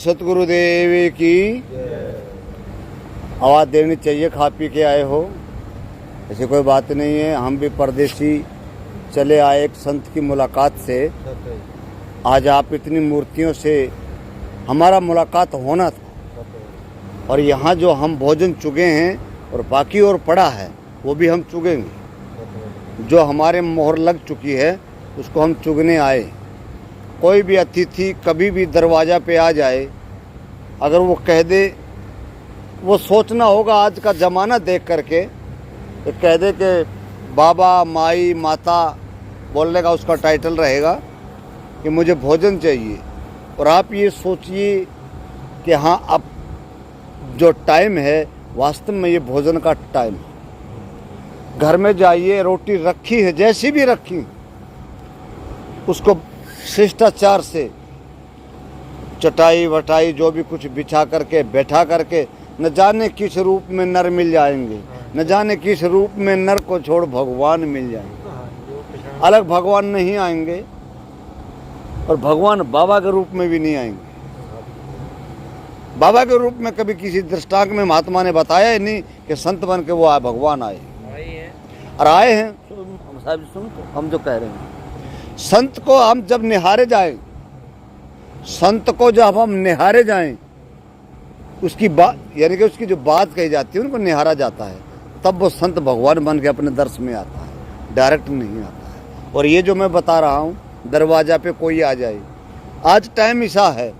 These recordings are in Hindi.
सतगुरुदेव की आवाज़ देनी चाहिए। खा पी के आए हो, ऐसी कोई बात नहीं है। हम भी परदेसी चले आए एक संत की मुलाकात से। आज आप इतनी मूर्तियों से हमारा मुलाकात होना था, और यहाँ जो हम भोजन चुगे हैं और बाकी और पड़ा है वो भी हम चुगेंगे। जो हमारे मोहर लग चुकी है उसको हम चुगने आए। कोई भी अतिथि कभी भी दरवाज़ा पे आ जाए, अगर वो कह दे, वो सोचना होगा आज का ज़माना देख करके, तो कह दे कि बाबा माई माता बोलने का उसका टाइटल रहेगा कि मुझे भोजन चाहिए। और आप ये सोचिए कि हाँ, अब जो टाइम है वास्तव में ये भोजन का टाइम है। घर में जाइए, रोटी रखी है, जैसी भी रखी, उसको शिष्टाचार से चटाई वटाई जो भी कुछ बिछा करके बैठा करके, न जाने किस रूप में नर मिल जाएंगे, न जाने किस रूप में नर को छोड़ भगवान मिल जाएंगे। अलग भगवान नहीं आएंगे और भगवान बाबा के रूप में भी नहीं आएंगे। बाबा के रूप में कभी किसी दृष्टांत में महात्मा ने बताया ही नहीं कि संत बन के वो भगवान आए और आए हैं। साहब सुनो, हम जो कह रहे हैं, संत को हम जब निहारे जाएं, संत को जब हम निहारे जाएं, उसकी बात यानी कि उसकी जो बात कही जाती है उनको निहारा जाता है, तब वो संत भगवान बन के अपने दर्श में आता है, डायरेक्ट नहीं आता है। और ये जो मैं बता रहा हूँ, दरवाजा पे कोई आ जाए, आज टाइम ऐसा है,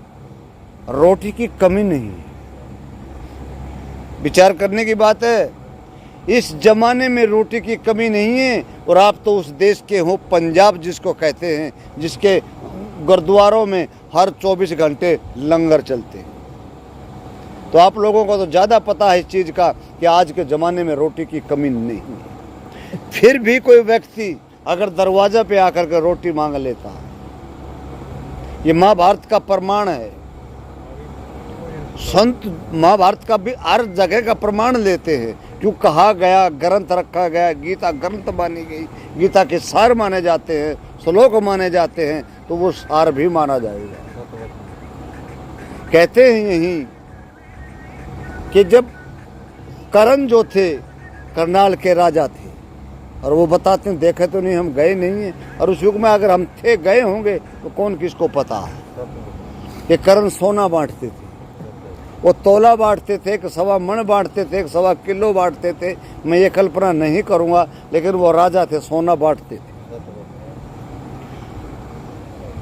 रोटी की कमी नहीं है। विचार करने की बात है, इस जमाने में रोटी की कमी नहीं है। और आप तो उस देश के हो, पंजाब जिसको कहते हैं, जिसके गुरुद्वारों में हर 24 घंटे लंगर चलते हैं। तो आप लोगों को तो ज़्यादा पता है इस चीज़ का कि आज के ज़माने में रोटी की कमी नहीं है। फिर भी कोई व्यक्ति अगर दरवाज़ा पे आकर के रोटी मांग लेता है, ये महाभारत का प्रमाण है। संत महाभारत का भी हर जगह का प्रमाण लेते हैं। क्यों कहा गया, ग्रंथ रखा गया, गीता ग्रंथ मानी गई, गीता के सार माने जाते हैं, श्लोक माने जाते हैं, तो वो सार भी माना जाएगा। कहते हैं यही कि जब करण जो थे, करनाल के राजा थे, और वो बताते हैं, देखे तो नहीं, हम गए नहीं हैं, और उस युग में अगर हम थे, गए होंगे, तो कौन किसको पता है। कि करण सोना बांटते थे, वो तोला बांटते थे, एक सवा मन बांटते थे, एक सवा किलो बांटते थे। मैं ये कल्पना नहीं करूंगा, लेकिन वो राजा थे, सोना बांटते थे।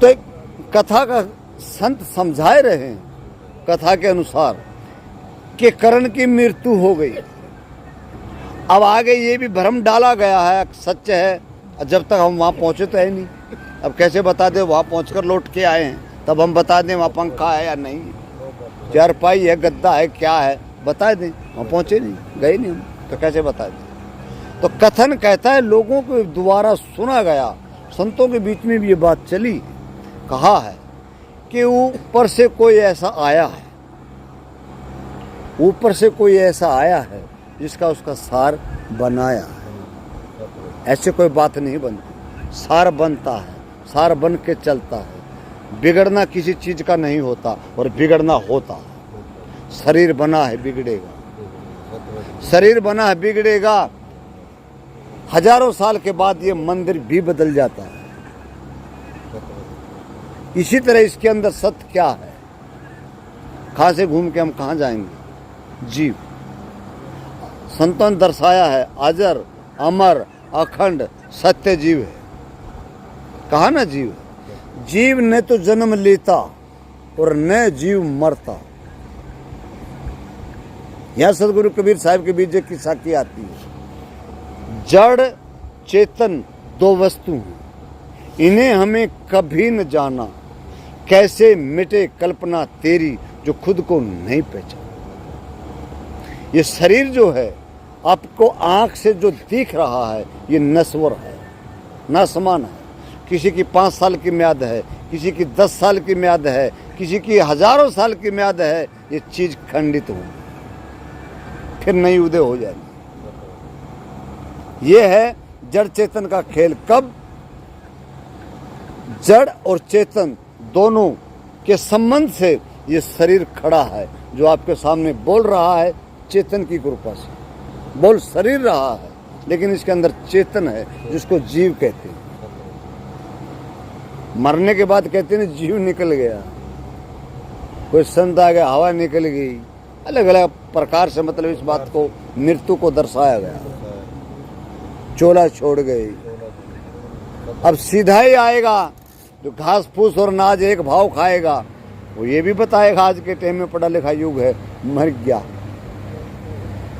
तो एक कथा का संत समझाए रहे हैं, कथा के अनुसार, कि कर्ण की मृत्यु हो गई। अब आगे ये भी भ्रम डाला गया है, सच है, जब तक हम वहाँ पहुँचे तो है नहीं। अब कैसे बता दें वहाँ पहुँचकर लौट के आए हैं, तब हम बता दें वहाँ पंखा है या नहीं, चारपाई है, गद्दा है, क्या है, बता दें। वहाँ पहुँचे नहीं, गए नहीं हम, तो कैसे बता दें। तो कथन कहता है, लोगों को दोबारा सुना गया, संतों के बीच में भी ये बात चली, कहा है कि ऊपर से कोई ऐसा आया है, ऊपर से कोई ऐसा आया है जिसका उसका सार बनाया है। ऐसे कोई बात नहीं बनती, सार बनता है, सार बन के चलता है। बिगड़ना किसी चीज़ का नहीं होता और बिगड़ना होता है। शरीर बना है, बिगड़ेगा, शरीर बना है, बिगड़ेगा। हजारों साल के बाद ये मंदिर भी बदल जाता है। इसी तरह इसके अंदर सत्य क्या है, कहाँ से घूम के हम कहाँ जाएंगे। जीव संतों ने दर्शाया है, अजर अमर अखंड सत्य जीव है। कहा ना, जीव जीव ने तो जन्म लेता और न जीव मरता। यह सदगुरु कबीर साहब के बीच की साखी आती है, जड़ चेतन दो वस्तु हैं, इन्हें हमें कभी न जाना, कैसे मिटे कल्पना तेरी जो खुद को नहीं पहचाना। ये शरीर जो है, आपको आंख से जो दिख रहा है, ये नश्वर है, नासमान है। किसी की 5 साल की म्याद है, किसी की 10 साल की म्याद है, किसी की हजारों साल की म्याद है। ये चीज खंडित होगी, फिर नई उदय हो जाएगी। ये है जड़ चेतन का खेल। कब जड़ और चेतन दोनों के संबंध से ये शरीर खड़ा है जो आपके सामने बोल रहा है चेतन की कृपा से। बोल शरीर रहा है लेकिन इसके अंदर चेतन है जिसको जीव कहते हैं। मरने के बाद कहते हैं जीव निकल गया, कोई संत आ गया, हवा निकल गई, अलग अलग प्रकार से मतलब इस बात को मृत्यु को दर्शाया गया। चोला छोड़ गई। अब सीधा ही आएगा जो घास फूस और नाज एक भाव खाएगा, वो ये भी बताएगा आज के टाइम में पढ़ा लिखा युग है, मर गया,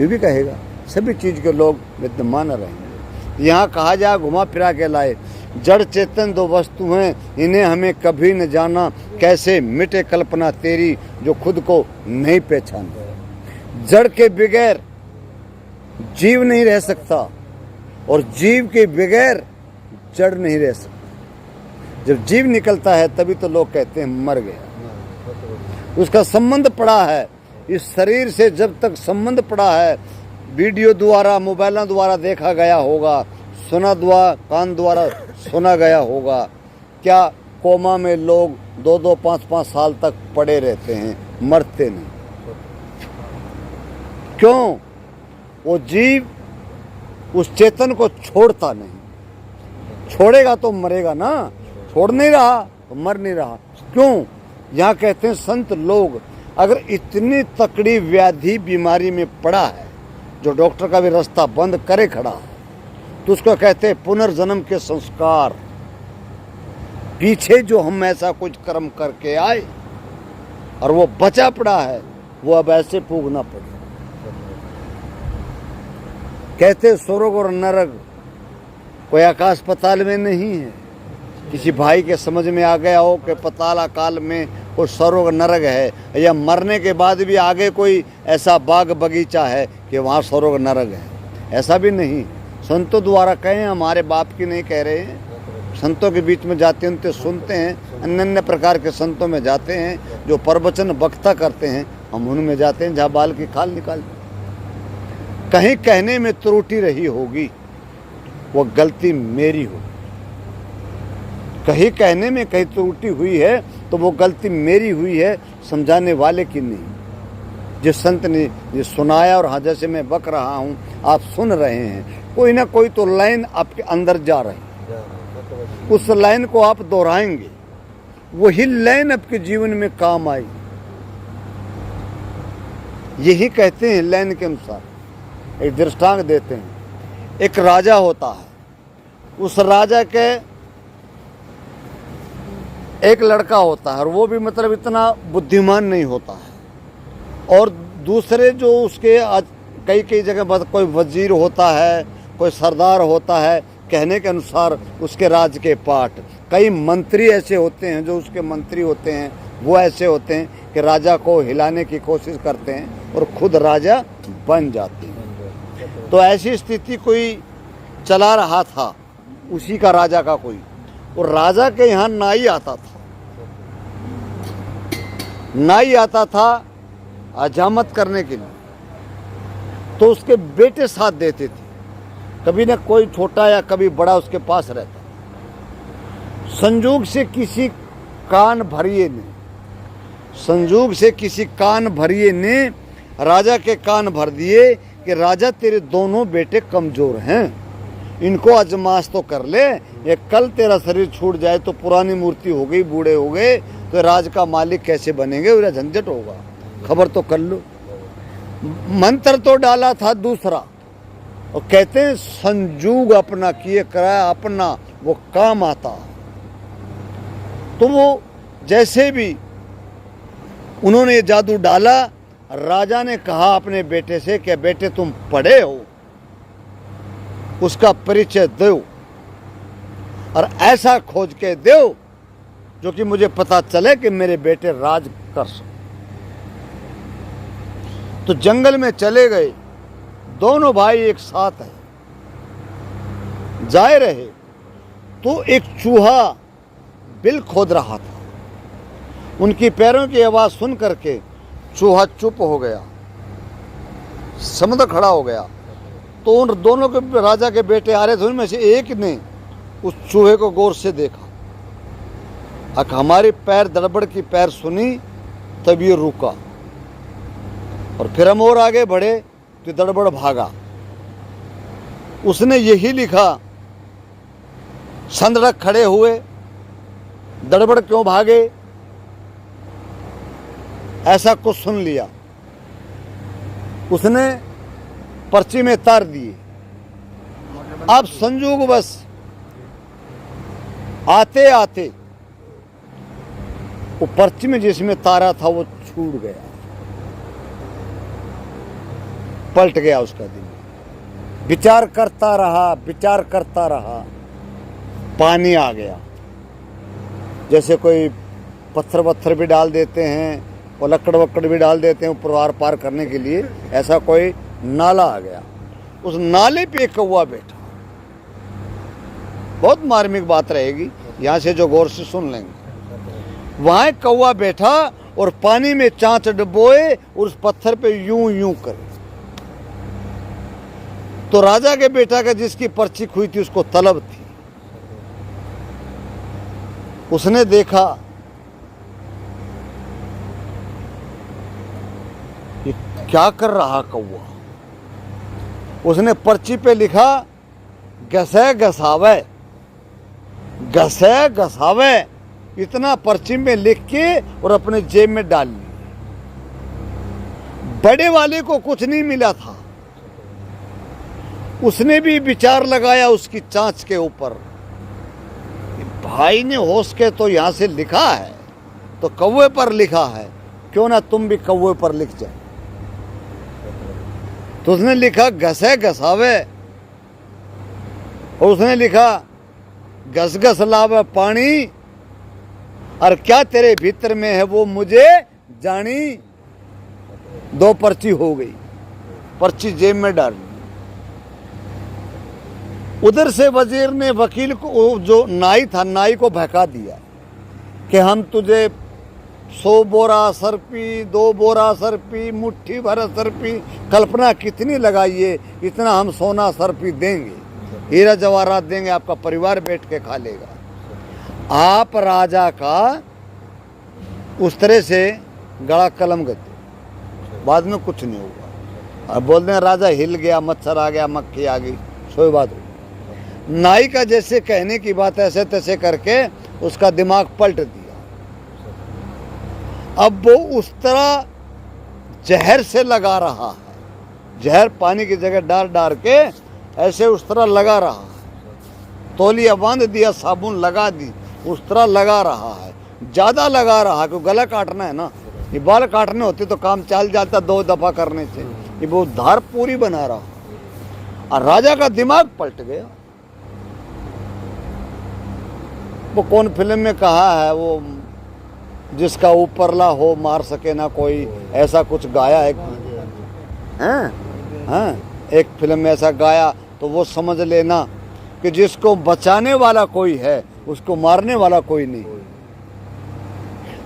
ये भी कहेगा। सभी चीज के लोग विद्यमान रहेंगे। यहाँ कहा जाए घुमा फिरा के लाए, जड़ चेतन दो वस्तु हैं, इन्हें हमें कभी न जाना, कैसे मिटे कल्पना तेरी जो खुद को नहीं पहचानता। जड़ के बगैर जीव नहीं रह सकता और जीव के बगैर जड़ नहीं रह सकता। जब जीव निकलता है तभी तो लोग कहते हैं मर गया। उसका संबंध पड़ा है इस शरीर से। जब तक संबंध पड़ा है, वीडियो द्वारा मोबाइलों द्वारा देखा गया होगा, सुना कान द्वारा सुना गया होगा, क्या कोमा में लोग 2-2, 5-5 साल तक पड़े रहते हैं, मरते नहीं। क्यों? वो जीव उस चेतन को छोड़ता नहीं। छोड़ेगा तो मरेगा ना, छोड़ नहीं रहा तो मर नहीं रहा। क्यों? यहाँ कहते हैं संत लोग अगर इतनी तकड़ी व्याधि बीमारी में पड़ा है जो डॉक्टर का भी रास्ता बंद करे खड़ा है, तो उसको कहते हैं पुनर्जन्म के संस्कार। पीछे जो हम ऐसा कुछ कर्म करके आए और वो बचा पड़ा है, वो अब ऐसे भोगना पड़े। कहते स्वर्ग और नरक कोई आकाश पताल में नहीं है। किसी भाई के समझ में आ गया हो कि पताल अकाल में कोई स्वर्ग नरक है, या मरने के बाद भी आगे कोई ऐसा बाग बगीचा है कि वहाँ स्वर्ग नरक है, ऐसा भी नहीं। संतों द्वारा कहें, हमारे बाप की नहीं कह रहे हैं। संतों के बीच में जाते हैं, उनसे सुनते हैं, अन्य अन्य प्रकार के संतों में जाते हैं जो प्रवचन वक्ता करते हैं, हम उनमें जाते हैं जहाँ बाल की खाल निकालते। कहीं कहने में त्रुटि रही होगी, वो गलती मेरी होगी। कहीं कहने में कहीं त्रुटि हुई है तो वो गलती मेरी हुई है, समझाने वाले की नहीं। जिस संत ने ये सुनाया और हाँ जैसे मैं बक रहा हूँ आप सुन रहे हैं, कोई ना कोई तो लाइन आपके अंदर जा रही है, उस लाइन को आप दोहराएंगे, वही लाइन आपके जीवन में काम आई। यही कहते हैं लाइन के अनुसार। एक दृष्टांत देते हैं। एक राजा होता है, उस राजा के एक लड़का होता है और वो भी मतलब इतना बुद्धिमान नहीं होता है, और दूसरे जो उसके कई जगह कोई वजीर होता है, कोई सरदार होता है, कहने के अनुसार उसके राज के पाठ। कई मंत्री ऐसे होते हैं जो उसके मंत्री होते हैं, वो ऐसे होते हैं कि राजा को हिलाने की कोशिश करते हैं और खुद राजा बन जाते हैं। तो ऐसी स्थिति कोई चला रहा था, उसी का राजा का कोई, और राजा के यहाँ नाई आता था। नाई आता था हजामत करने के लिए, तो उसके बेटे साथ देते थे। कभी न कोई छोटा या कभी बड़ा उसके पास रहता। संजोग से किसी कान भरिए ने राजा के कान भर दिए कि राजा तेरे दोनों बेटे कमजोर हैं, इनको अजमाश तो कर ले, ये कल तेरा शरीर छूट जाए तो पुरानी मूर्ति हो गई, बूढ़े हो गए तो राज का मालिक कैसे बनेंगे, उन्हें झंझट होगा, खबर तो कर लो। मंत्र तो डाला था दूसरा, और कहते हैं संजोग अपना किए कराया अपना वो काम आता। तो वो जैसे भी उन्होंने ये जादू डाला, राजा ने कहा अपने बेटे से कि बेटे तुम पढ़े हो, उसका परिचय दो और ऐसा खोज के दो जो कि मुझे पता चले कि मेरे बेटे राज कर सके। तो जंगल में चले गए, दोनों भाई एक साथ है, जाए रहे तो एक चूहा बिल खोद रहा था। उनकी पैरों की आवाज सुन करके चूहा चुप हो गया, समुद्र खड़ा हो गया। तो उन दोनों के राजा के बेटे आ रहे थे, उनमें से एक ने उस चूहे को गौर से देखा। हमारी पैर दड़बड़ की पैर सुनी तब ये रुका, और फिर हम और आगे बढ़े तो दड़बड़ भागा। उसने यही लिखा, संदड़क खड़े हुए, दड़बड़ क्यों भागे, ऐसा कुछ सुन लिया। उसने पर्ची में तार दिए। अब संजोग बस आते आते वो पर्ची में जिसमें तारा था वो छूट गया, पलट गया उसका दिल। विचार करता रहा, पानी आ गया। जैसे कोई पत्थर वत्थर भी डाल देते हैं और लकड़ वक्कड़ भी डाल देते हैं ऊपर पार करने के लिए, ऐसा कोई नाला आ गया। उस नाले पे एक कौवा बैठा। बहुत मार्मिक बात रहेगी, यहाँ से जो गौर से सुन लेंगे। वहाँ एक कौवा बैठा और पानी में चांच डुबोए और उस पत्थर पे यूं यूं करे। तो राजा के बेटा का जिसकी पर्ची खुई थी उसको तलब थी। उसने देखा ये क्या कर रहा कौवा। उसने पर्ची पे लिखा, घसे घसावे, इतना पर्ची में लिख के और अपने जेब में डाल ली। बड़े वाले को कुछ नहीं मिला था। उसने भी विचार लगाया उसकी चांच के ऊपर, भाई ने होश के तो यहां से लिखा है तो कौवे पर लिखा है, क्यों ना तुम भी कौवे पर लिख जाओ। तो उसने लिखा घसे घसावे, और उसने लिखा घस घस लावे पानी, और क्या तेरे भीतर में है वो मुझे जानी। 2 पर्ची हो गई, पर्ची जेब में डाल ली। उधर से वजीर ने वकील को, जो नाई था, नाई को बहका दिया कि हम तुझे 100 बोरा सरपी, 2 बोरा सरपी, मुट्ठी भर सरपी, कल्पना कितनी लगाइए, इतना हम सोना सरपी देंगे, हीरा जवाहरात देंगे, आपका परिवार बैठ के खा लेगा। आप राजा का उस तरह से गला कलम गति, बाद में कुछ नहीं होगा। अब बोलते हैं राजा हिल गया, मच्छर आ गया, मक्खी आ गई, सोई बात हो। नाई का जैसे कहने की बात ऐसे तैसे करके उसका दिमाग पलट दिया। अब वो उस तरह जहर से लगा रहा है, जहर पानी की जगह डाल के ऐसे उस तरह लगा रहा है। तौलिया बांध दिया, साबुन लगा दी, उस तरह लगा रहा है, ज्यादा लगा रहा है, क्योंकि गला काटना है ना। ये बाल काटने होते तो काम चल जाता 2 दफा करने से, ये वो धार पूरी बना रहा। और राजा का दिमाग पलट गया। वो कौन फिल्म में कहा है, वो जिसका ऊपरला हो मार सके ना कोई, ऐसा कुछ गाया है। हाँ, एक फिल्म में ऐसा गाया, तो वो समझ लेना कि जिसको बचाने वाला कोई है उसको मारने वाला कोई नहीं।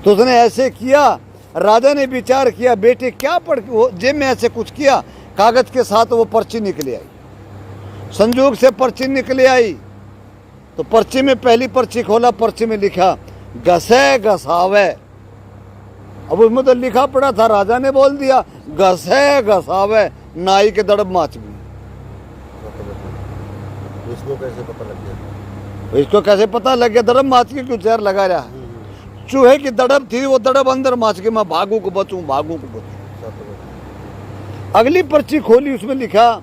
तो उसने ऐसे किया। राजा ने विचार किया, बेटे क्या पढ़, वो जेब में ऐसे कुछ किया, कागज के साथ वो पर्ची निकले आई, संजोग से पर्ची निकले आई। तो पर्ची में पहली पर्ची खोला, पर्ची में लिखा घसे घसावे। अब उसमें तो लिखा पड़ा था, राजा ने बोल दिया घसे घसावे, नाई के दड़ब माच गई। इसको कैसे पता लग गया? इसको कैसे पता लग गया? दड़ब माच के क्यों चेहर लगा रहा है। चूहे की दड़ब थी, वो दड़ब अंदर माच के, मैं भागू को बचूं, भागू को बचूं। अगली पर्ची खोली, उसमें लिखा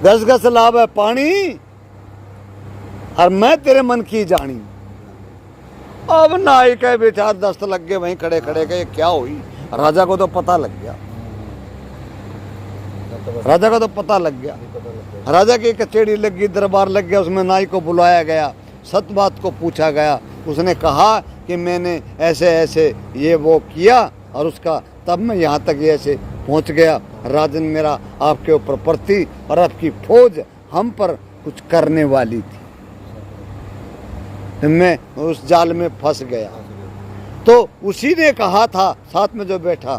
घस घस लाभ है पानी, और मैं तेरे मन की जानी। अब नाई के बेचार दस्त लग गए वहीं खड़े खड़े के, क्या हुई। राजा को तो पता लग गया, राजा को तो पता लग गया। राजा की कचेड़ी लग गई, दरबार लग गया, उसमें नाई को बुलाया गया, सत बात को पूछा गया। उसने कहा कि मैंने ऐसे ऐसे ये वो किया, और उसका तब मैं यहाँ तक ये ऐसे पहुँच गया। राजन, मेरा आपके ऊपर प्रति और आपकी फौज हम पर कुछ करने वाली थी, मैं उस जाल में फंस गया। तो उसी ने कहा था, साथ में जो बैठा,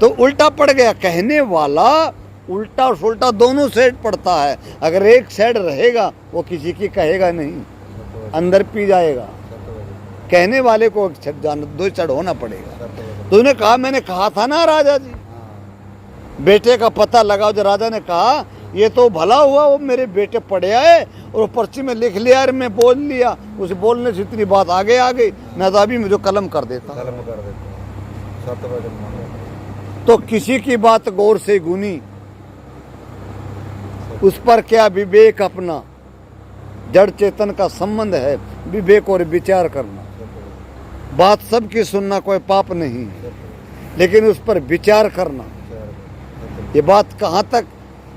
तो उल्टा पड़ गया। कहने वाला उल्टा सुल्टा दोनों साइड पड़ता है। अगर एक साइड रहेगा वो किसी की कहेगा नहीं, अंदर पी जाएगा। कहने वाले को दो चढ़ होना पड़ेगा। सत्य वचन। तूने कहा, मैंने कहा था ना राजा जी, हाँ, बेटे का पता लगाओ। जो राजा ने कहा ये तो भला हुआ वो मेरे बेटे पढ़े आए और वो पर्ची में लिख लिया और मैं बोल लिया, उसे बोलने से इतनी बात आगे आ गई, मैं तो अभी मुझे कलम कर देता। कलम कर देते हैं। सत्य वचन मानो। तो किसी की बात गौर से गुनी, उस पर क्या विवेक अपना, जड़ चेतन का संबंध है विवेक और विचार करना। बात सबकी सुनना कोई पाप नहीं है, लेकिन उस पर विचार करना, ये बात कहाँ तक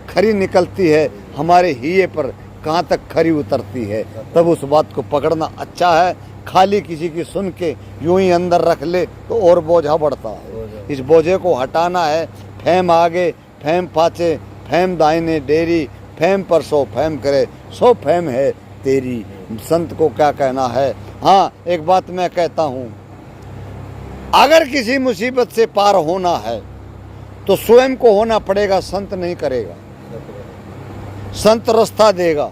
खरी निकलती है, हमारे हिये पर कहाँ तक खरी उतरती है, तब उस बात को पकड़ना अच्छा है। खाली किसी की सुन के यूं ही अंदर रख ले तो और बोझा बढ़ता है। इस बोझे को हटाना है। फैम आगे फैम पाछे, फैम दाहिने डेरी, फैम पर सो फैम करे, सो फैम है तेरी। संत को क्या कहना है? हाँ, एक बात मैं कहता हूँ, अगर किसी मुसीबत से पार होना है तो स्वयं को होना पड़ेगा, संत नहीं करेगा। संत रास्ता देगा।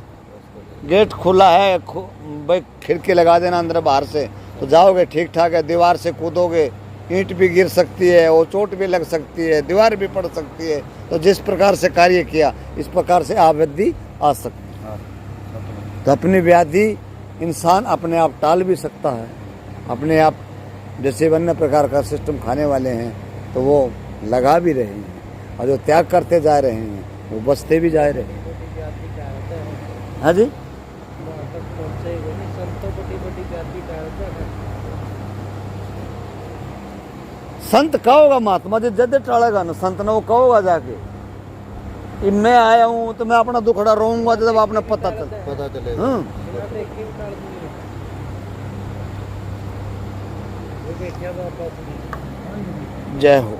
गेट खुला है, भाई खिड़की लगा देना अंदर बाहर से, तो जाओगे ठीक ठाक है। दीवार से कूदोगे, ईंट भी गिर सकती है, वो चोट भी लग सकती है, दीवार भी पड़ सकती है। तो जिस प्रकार से कार्य किया, इस प्रकार से आवृत्ति आ सकती है। तो अपनी व्याधि इंसान अपने आप टाल भी सकता है। अपने आप जैसे अन्य प्रकार का सिस्टम खाने वाले हैं तो वो लगा भी रहे हैं, और जो त्याग करते जा रहे हैं वो बचते भी जा रहे हैं। हाँ जी, संत कहोगा महात्मा जी जद टालेगा ना, संत ने वो कहोगा जाके कि मैं आया हूँ तो मैं अपना दुखड़ा रोऊंगा जब आपने पता चलेगा। हाँ। जय हो।